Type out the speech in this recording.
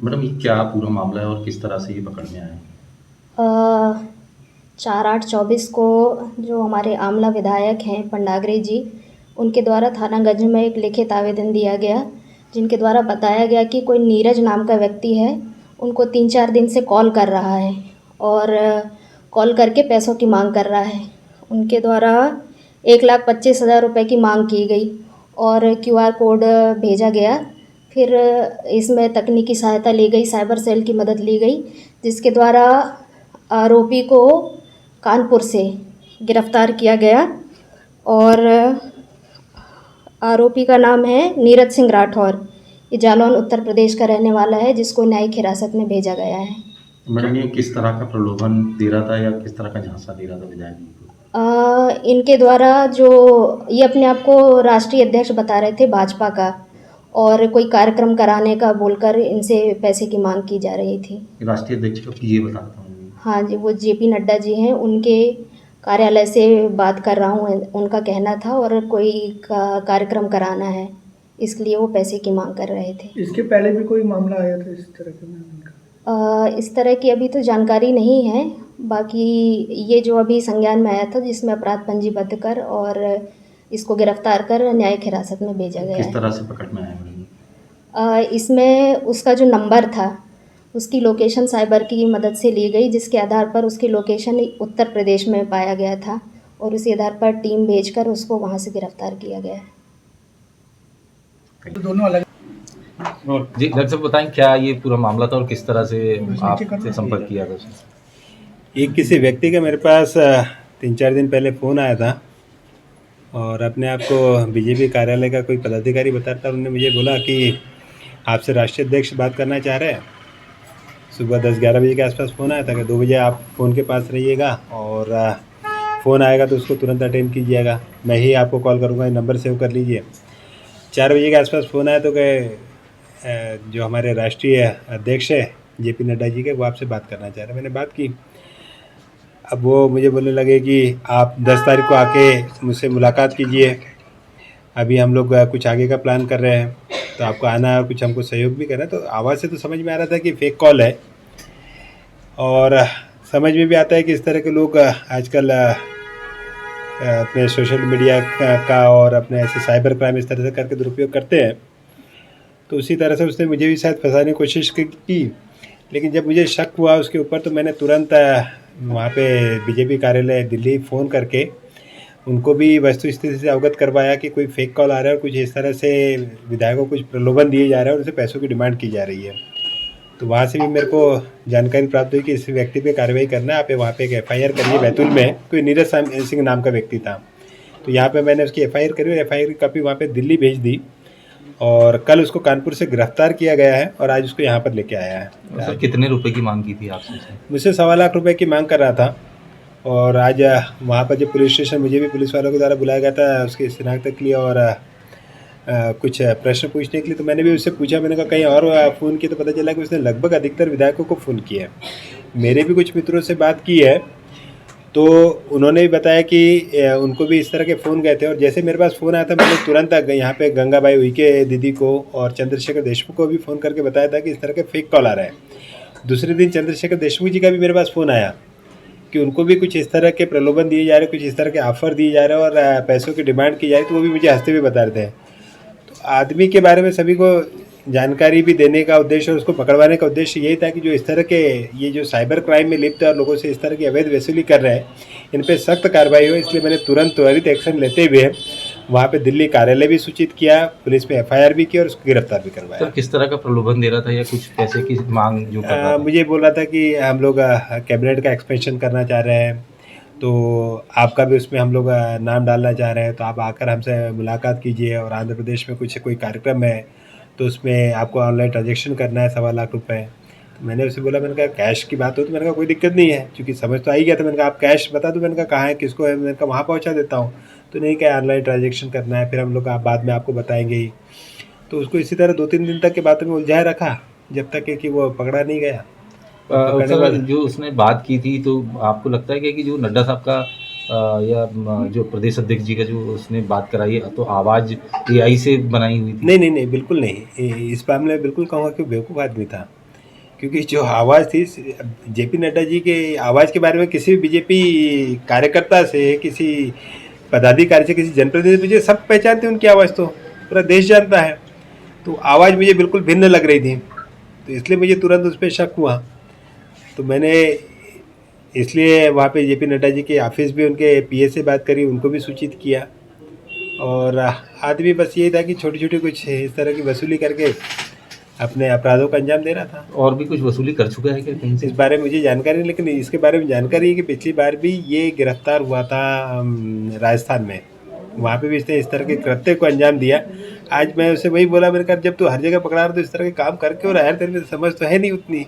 Madam ये क्या पूरा मामला है और किस तरह से ये पकड़ में आया? 4/8/24 को जो हमारे आमला विधायक हैं पंडाग्रे जी, उनके द्वारा थानागंज में एक लिखित आवेदन दिया गया, जिनके द्वारा बताया गया कि कोई नीरज नाम का व्यक्ति है, उनको 3-4 दिन से कॉल कर रहा है और कॉल करके पैसों की मांग कर रहा है। उनके द्वारा 1,25,000 रुपये की मांग की गई और क्यूआर कोड भेजा गया। फिर इसमें तकनीकी सहायता ली गई, साइबर सेल की मदद ली गई, जिसके द्वारा आरोपी को कानपुर से गिरफ्तार किया गया और आरोपी का नाम है नीरज सिंह राठौर। ये जालौन उत्तर प्रदेश का रहने वाला है, जिसको न्यायिक हिरासत में भेजा गया है। मैडम ये किस तरह का प्रलोभन दे रहा था या किस तरह का झांसा दे रहा था विधायक जी को? इनके द्वारा जो ये अपने आप को राष्ट्रीय अध्यक्ष बता रहे थे भाजपा का, और कोई कार्यक्रम कराने का बोलकर इनसे पैसे की मांग की जा रही थी। राष्ट्रीय अध्यक्ष को ये बताता हूँ। हाँ जी, वो जेपी नड्डा जी हैं, उनके कार्यालय से बात कर रहा हूँ, उनका कहना था, और कोई कार्यक्रम कराना है, इसलिए वो पैसे की मांग कर रहे थे। इसके पहले भी कोई मामला आया था इस तरह का मैम इनका? इस तरह की अभी तो जानकारी नहीं है, बाकी ये जो अभी संज्ञान में आया था, जिसमें अपराध पंजीबद्ध कर और इसको गिरफ्तार कर न्यायिक हिरासत में भेजा गया किस है। तरह से पकड़ में आया मैडम? इसमें उसका जो नंबर था, उसकी लोकेशन साइबर की मदद से ली गई, जिसके आधार पर उसकी लोकेशन उत्तर प्रदेश में पाया गया था और उसी आधार पर टीम भेजकर उसको वहाँ से गिरफ्तार किया गया है। तो दोनों अलग। और जी डॉक्टर साहब बताएं क्या ये पूरा मामला था और किस तरह से आपसे संपर्क किया था उसने? एक किसी व्यक्ति का मेरे पास 3-4 दिन पहले फ़ोन आया था और अपने आप को बीजेपी कार्यालय का कोई पदाधिकारी बता रहा था। उन्होंने मुझे बोला कि आपसे राष्ट्रीय अध्यक्ष बात करना चाह रहे हैं। सुबह 10-11 बजे के आसपास फ़ोन आया था कि 2 बजे आप फ़ोन के पास रहिएगा और फ़ोन आएगा तो उसको तुरंत अटेंड कीजिएगा, मैं ही आपको कॉल करूँगा, नंबर सेव कर लीजिए। 4 बजे के आसपास फ़ोन आया तो कहे जो हमारे राष्ट्रीय अध्यक्ष है जेपी नड्डा जी के, वो आपसे बात करना चाह रहे हैं। मैंने बात की। अब वो मुझे बोलने लगे कि आप 10 तारीख को आके मुझसे मुलाकात कीजिए, अभी हम लोग कुछ आगे का प्लान कर रहे हैं, तो आपको आना है और कुछ हमको सहयोग भी करना है। तो आवाज़ से तो समझ में आ रहा था कि फेक कॉल है और समझ में भी आता है कि इस तरह के लोग आजकल अपने सोशल मीडिया का और अपने ऐसे साइबर क्राइम इस तरह से करके दुरुपयोग करते हैं। तो उसी तरह से उसने मुझे भी शायद फंसाने की कोशिश की, लेकिन जब मुझे शक हुआ उसके ऊपर तो मैंने तुरंत वहाँ पे बीजेपी कार्यालय दिल्ली फ़ोन करके उनको भी वस्तु स्थिति से अवगत करवाया कि कोई फेक कॉल आ रहा है और कुछ इस तरह से विधायकों को कुछ प्रलोभन दिए जा रहे हैं और उनसे पैसों की डिमांड की जा रही है। तो वहाँ से भी मेरे को जानकारी प्राप्त हुई कि इस व्यक्ति पे कार्रवाई करना है, आप वहाँ पे एक एफआईआर करिए। बैतूल में कोई नीरज सिंह नाम का व्यक्ति था, तो यहाँ पे मैंने उसकी एफआईआर करी और एफआईआर की कॉपी वहाँ पे दिल्ली भेज दी और कल उसको कानपुर से गिरफ्तार किया गया है और आज उसको यहाँ पर लेके आया है। सर कितने रुपए की मांग की थी आपसे? मुझसे 1.25 लाख रुपए की मांग कर रहा था और आज वहाँ पर जब पुलिस स्टेशन मुझे भी पुलिस वालों के द्वारा बुलाया गया था उसकी शिनाख्त के लिए और कुछ प्रश्न पूछने के लिए, तो मैंने भी उससे पूछा। मैंने कहा कहीं और फ़ोन किया, तो पता चला कि उसने लगभग अधिकतर विधायकों को फ़ोन किया है। मेरे भी कुछ मित्रों से बात की है तो उन्होंने भी बताया कि उनको भी इस तरह के फ़ोन गए थे और जैसे मेरे पास फ़ोन आया था मैंने तुरंत यहाँ पे गंगाबाई उइके दीदी को और चंद्रशेखर देशमुख को भी फ़ोन करके बताया था कि इस तरह के फेक कॉल आ रहे हैं। दूसरे दिन चंद्रशेखर देशमुख जी का भी मेरे पास फ़ोन आया कि उनको भी कुछ इस तरह के प्रलोभन दिए जा रहे, कुछ इस तरह के ऑफ़र दिए जा रहे हैं और पैसों की डिमांड की जा रही, तो वो भी मुझे हंसते हुए बता रहे थे। तो आदमी के बारे में सभी को जानकारी भी देने का उद्देश्य और उसको पकड़वाने का उद्देश्य यही था कि जो इस तरह के ये जो साइबर क्राइम में लिप्त है और लोगों से इस तरह की अवैध वसूली कर रहे हैं, इन पे सख्त कार्रवाई हो। इसलिए मैंने तुरंत त्वरित एक्शन लेते हुए वहाँ पे दिल्ली कार्यालय भी सूचित किया, पुलिस में एफआईआर भी की और उसको गिरफ्तार भी करवाया। सर किस तरह का प्रलोभन दे रहा था या कुछ पैसे की मांग जो कर रहा था? मुझे बोल रहा था कि हम लोग कैबिनेट का एक्सपेंशन करना चाह रहे हैं, तो आपका भी उसमें हम लोग नाम डालना चाह रहे हैं, तो आप आकर हमसे मुलाकात कीजिए और आंध्र प्रदेश में कुछ कोई कार्यक्रम है तो उसमें आपको ऑनलाइन ट्रांजेक्शन करना है 1.25 लाख रुपए। तो मैंने उससे बोला, मैंने कहा कैश की बात हो तो मैंने कहा कोई दिक्कत नहीं है, क्योंकि समझ तो आ ही गया था। मैंने कहा आप कैश बता दो, मैंने कहा कहाँ है, किसको है, मैंने कहा वहाँ पहुँचा देता हूँ। तो नहीं, क्या ऑनलाइन ट्रांजेक्शन करना है, फिर हम लोग बाद में आपको बताएंगे ही। तो उसको इसी तरह 2-3 दिन तक के बातों में उलझाए रखा जब तक कि वो पकड़ा नहीं गया। सर जो उसने बात की थी, तो आपको लगता है कि जो नड्डा साहब का या जो प्रदेश अध्यक्ष जी का जो उसने बात कराई है, तो आवाज़ एआई से बनाई हुई थी? नहीं, बिल्कुल नहीं। इस मामले में बिल्कुल कहूँगा कि बेवकूफ़ आदमी था। क्योंकि जो आवाज़ थी जेपी नड्डा जी के आवाज़ के बारे में किसी भी बीजेपी कार्यकर्ता से, किसी पदाधिकारी से, किसी जनप्रतिनिधि मुझे सब पहचानते उनकी आवाज़, तो पूरा देश जानता है। तो आवाज़ मुझे बिल्कुल भिन्न लग रही थी, तो इसलिए मुझे तुरंत उस पर शक हुआ। तो मैंने इसलिए वहाँ पे जेपी नड्डा जी के ऑफिस भी, उनके पीए से बात करी, उनको भी सूचित किया। और आदमी बस यही था कि छोटी छोटी कुछ इस तरह की वसूली करके अपने अपराधों का अंजाम दे रहा था। और भी कुछ वसूली कर चुका है क्या कहीं से? इस बारे में मुझे जानकारी नहीं, लेकिन इसके बारे में जानकारी है कि पिछली बार भी ये गिरफ्तार हुआ था राजस्थान में, वहाँ पे भी इसने इस तरह के कृत्य को अंजाम दिया। आज मैं उसे वही बोला, मैंने कहा जब तू हर जगह पकड़ा रहा तो इस तरह के काम करके, और हर तरह की समझ तो है नहीं उतनी।